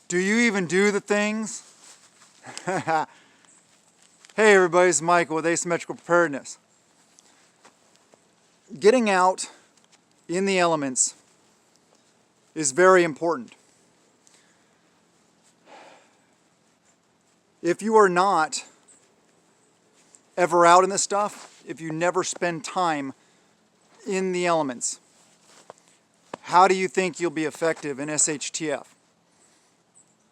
Do you even do the things? Hey everybody, it's Michael with Asymmetrical Preparedness. Getting out in the elements is very important. If you are not ever out in this stuff, if you never spend time in the elements, how do you think you'll be effective in SHTF?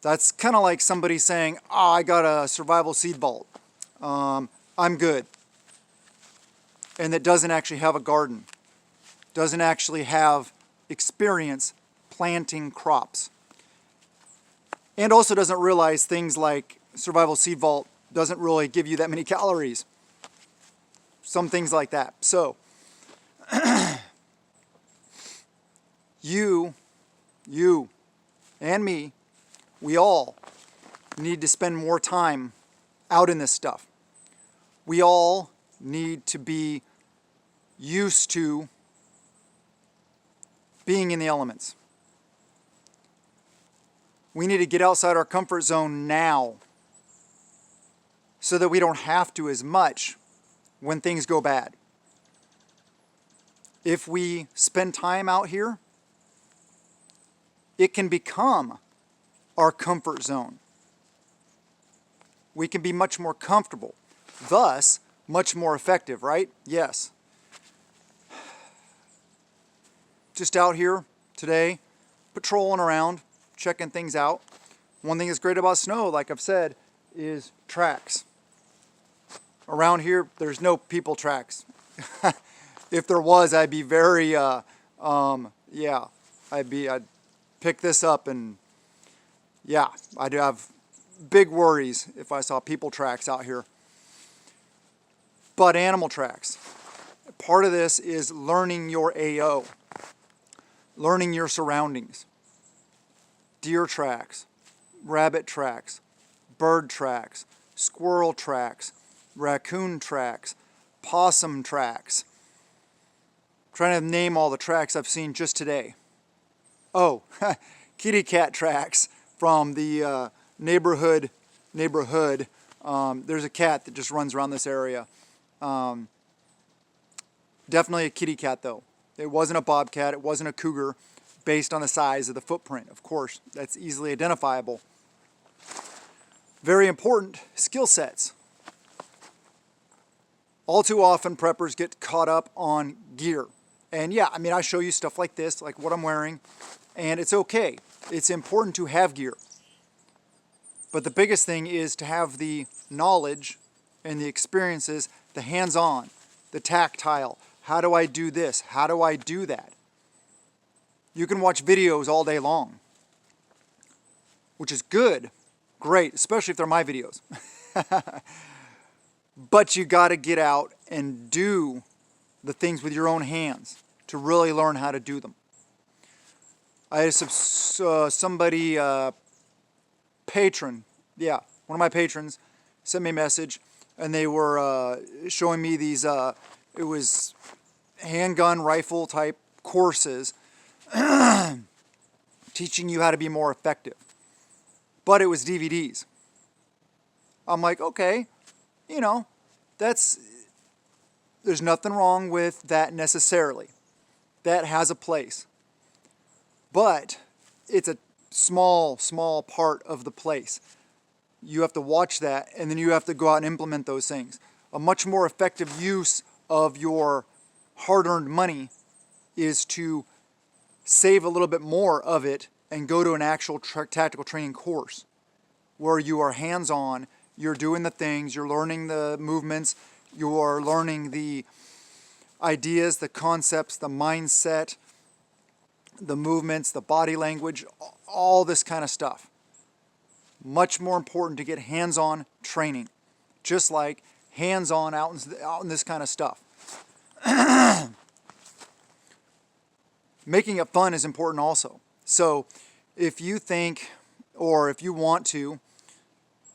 That's kind of like somebody saying, oh, I got a survival seed vault. I'm good. And that doesn't actually have a garden. Doesn't actually have experience planting crops. And also doesn't realize things like survival seed vault doesn't really give you that many calories. Some things like that. So, you and me, we all need to spend more time out in this stuff. We all need to be used to being in the elements. We need to get outside our comfort zone now so that we don't have to as much when things go bad. If we spend time out here, it can become our comfort zone. We can be much more comfortable, thus much more effective, right? Yes. Just out here today, patrolling around, checking things out. One thing that's great about snow, like I've said, is tracks. Around here, there's no people tracks. If there was, I'd be very, I'd pick this up and yeah, I'd have big worries if I saw people tracks out here. But animal tracks. Part of this is learning your AO. Learning your surroundings. Deer tracks, rabbit tracks, bird tracks, squirrel tracks, raccoon tracks, possum tracks. I'm trying to name all the tracks I've seen just today. Oh, kitty cat tracks from the neighborhood. There's a cat that just runs around this area. Definitely a kitty cat though. It wasn't a bobcat, it wasn't a cougar, based on the size of the footprint. Of course, that's easily identifiable. Very important skill sets. All too often preppers get caught up on gear. And yeah, I mean, I show you stuff like this, like what I'm wearing, and it's okay. It's important to have gear. But the biggest thing is to have the knowledge and the experiences, the hands-on, the tactile. How do I do this? How do I do that? You can watch videos all day long, which is good, great, especially if they're my videos. But you got to get out and do the things with your own hands to really learn how to do them. I had somebody, patron, yeah, one of my patrons sent me a message, and they were showing me these, it was handgun rifle type courses teaching you how to be more effective. But it was DVDs. I'm like, okay, you know, there's nothing wrong with that necessarily. That has a place. But it's a small part of the place. You have to watch that, and then you have to go out and implement those things. A much more effective use of your hard-earned money is to save a little bit more of it and go to an actual tactical training course where you are hands-on, you're doing the things, you're learning the movements, you are learning the ideas, the concepts, the mindset, the movements, the body language, all this kind of stuff. Much more important to get hands-on training, just like hands-on out in this kind of stuff. Making it fun is important also. So if you think, or if you want to,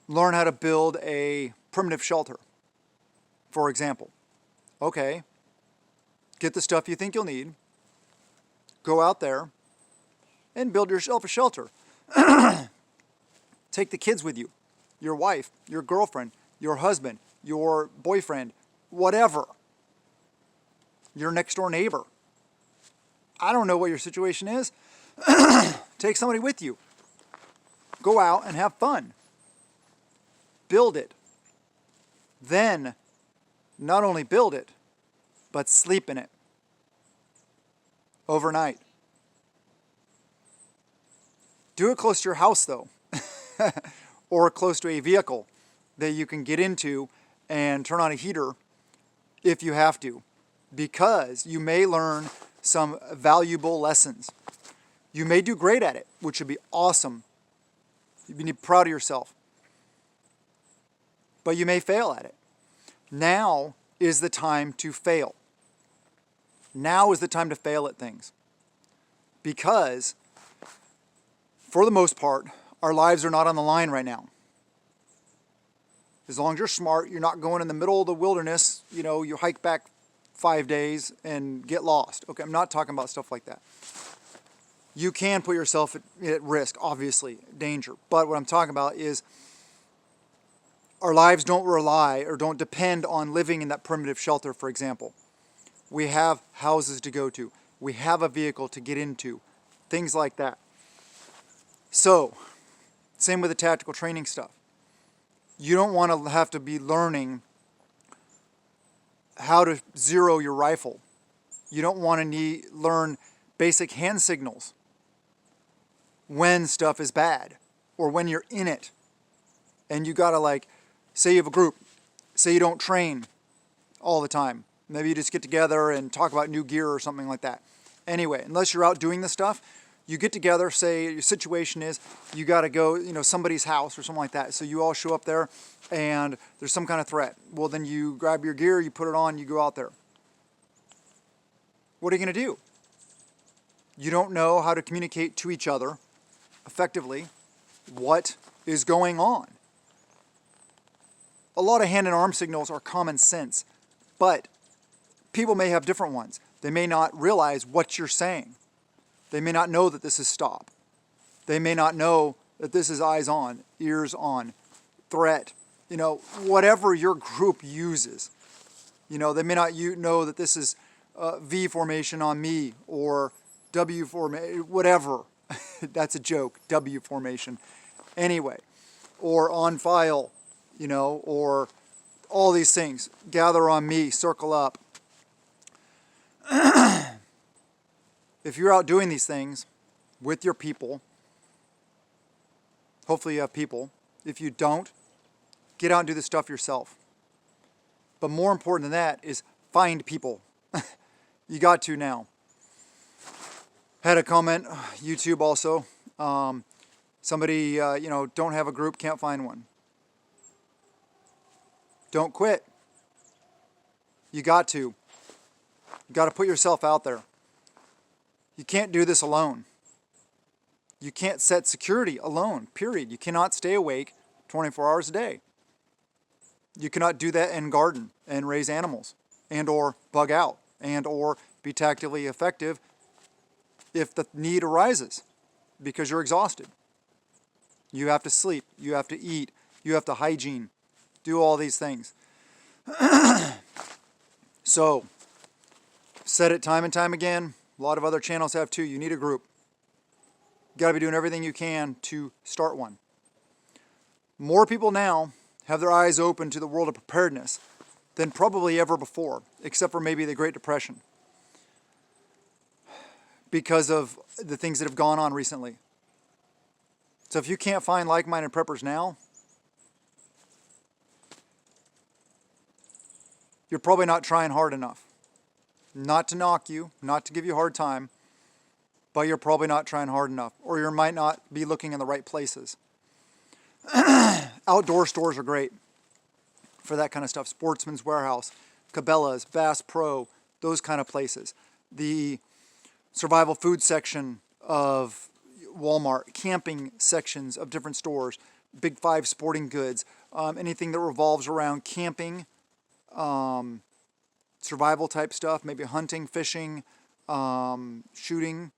learn how to build a primitive shelter, for example. Okay, get the stuff you think you'll need, go out there, and build yourself a shelter. Take the kids with you, your wife, your girlfriend, your husband, your boyfriend, whatever, your next door neighbor. I don't know what your situation is. Take somebody with you. Go out and have fun. Build it. Then, not only build it, but sleep in it overnight. Do it close to your house, though, or close to a vehicle that you can get into and turn on a heater if you have to, because you may learn some valuable lessons. You may do great at it, which would be awesome. You'd be proud of yourself. But you may fail at it. Now is the time to fail. Now is the time to fail at things. Because, for the most part, our lives are not on the line right now. As long as you're smart, you're not going in the middle of the wilderness, you hike back 5 days and get lost. Okay, I'm not talking about stuff like that. You can put yourself at risk, obviously, danger. But what I'm talking about is our lives don't rely or don't depend on living in that primitive shelter, for example. We have houses to go to. We have a vehicle to get into. Things like that. So, same with the tactical training stuff. You don't want to have to be learning how to zero your rifle. You don't want to learn basic hand signals when stuff is bad or when you're in it. And you got to say you have a group, say you don't train all the time. Maybe you just get together and talk about new gear or something like that. Anyway, unless you're out doing this stuff, you get together, say your situation is you got to go, somebody's house or something like that. So you all show up there and there's some kind of threat. Well, then you grab your gear, you put it on, you go out there. What are you going to do? You don't know how to communicate to each other effectively what is going on. A lot of hand and arm signals are common sense, but people may have different ones. They may not realize what you're saying. They may not know that this is stop. They may not know that this is eyes on, ears on, threat, whatever your group uses. They may not know that this is V formation on me or W formation, whatever. That's a joke, W formation. Anyway, or on file, or all these things. Gather on me, circle up. If you're out doing these things with your people, hopefully you have people. If you don't, get out and do this stuff yourself. But more important than that is find people. You got to now. Had a comment, YouTube also. Somebody, don't have a group, can't find one. Don't quit. You got to. You got to put yourself out there. You can't do this alone. You can't set security alone, period. You cannot stay awake 24 hours a day. You cannot do that and garden and raise animals and or bug out and or be tactically effective if the need arises because you're exhausted. You have to sleep. You have to eat. You have to hygiene. Do all these things. So, said it time and time again. A lot of other channels have too. You need a group. You got to be doing everything you can to start one. More people now have their eyes open to the world of preparedness than probably ever before, except for maybe the Great Depression, because of the things that have gone on recently. So if you can't find like-minded preppers now, you're probably not trying hard enough. Not to knock you, not to give you a hard time, but you're probably not trying hard enough, or you might not be looking in the right places. Outdoor stores are great for that kind of stuff. Sportsman's Warehouse, Cabela's, Bass Pro, those kind of places. The survival food section of Walmart, camping sections of different stores, Big Five sporting goods, anything that revolves around camping, survival type stuff, maybe hunting, fishing, shooting,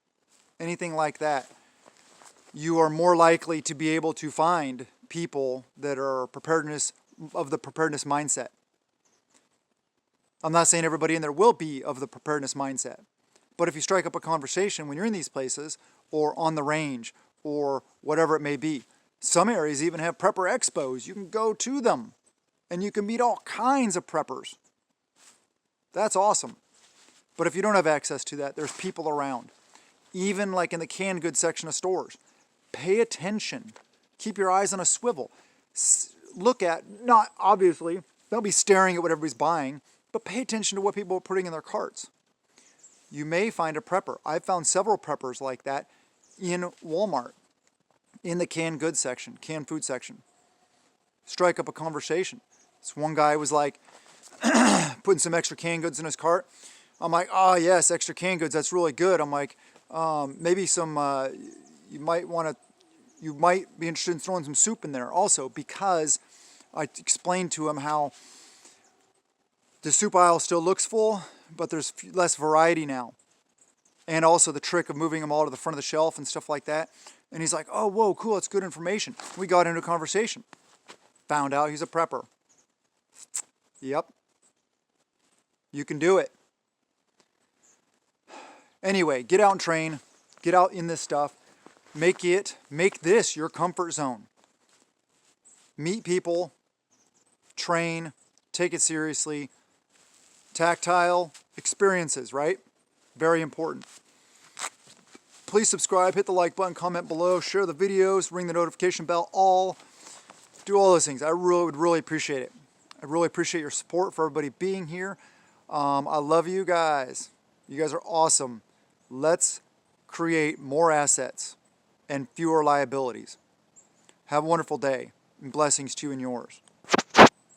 anything like that. you are more likely to be able to find people that are of the preparedness mindset. I'm not saying everybody in there will be of the preparedness mindset, but if you strike up a conversation when you're in these places or on the range or whatever it may be, some areas even have prepper expos. You can go to them and you can meet all kinds of preppers. That's awesome. But if you don't have access to that, there's people around. Even like in the canned goods section of stores. Pay attention. Keep your eyes on a swivel. Look at, not obviously, don't be staring at what everybody's buying, but pay attention to what people are putting in their carts. You may find a prepper. I've found several preppers like that in Walmart, in the canned goods section, canned food section. Strike up a conversation. This one guy was like putting some extra canned goods in his cart. I'm like, oh yes, extra canned goods, that's really good. I'm like, maybe some, you might be interested in throwing some soup in there also, because I explained to him how the soup aisle still looks full, but there's less variety now. And also the trick of moving them all to the front of the shelf and stuff like that. And he's like, oh, whoa, cool, that's good information. We got into a conversation. Found out he's a prepper. Yep. You can do it. Anyway, get out and train. Get out in this stuff. Make this your comfort zone. Meet people. Train. Take it seriously. Tactile experiences, right? Very important. Please subscribe, hit the like button, comment below, share the videos, ring the notification bell, do all those things. I would really appreciate it. I really appreciate your support for everybody being here. I love you guys. You guys are awesome. Let's create more assets and fewer liabilities. Have a wonderful day, and blessings to you and yours.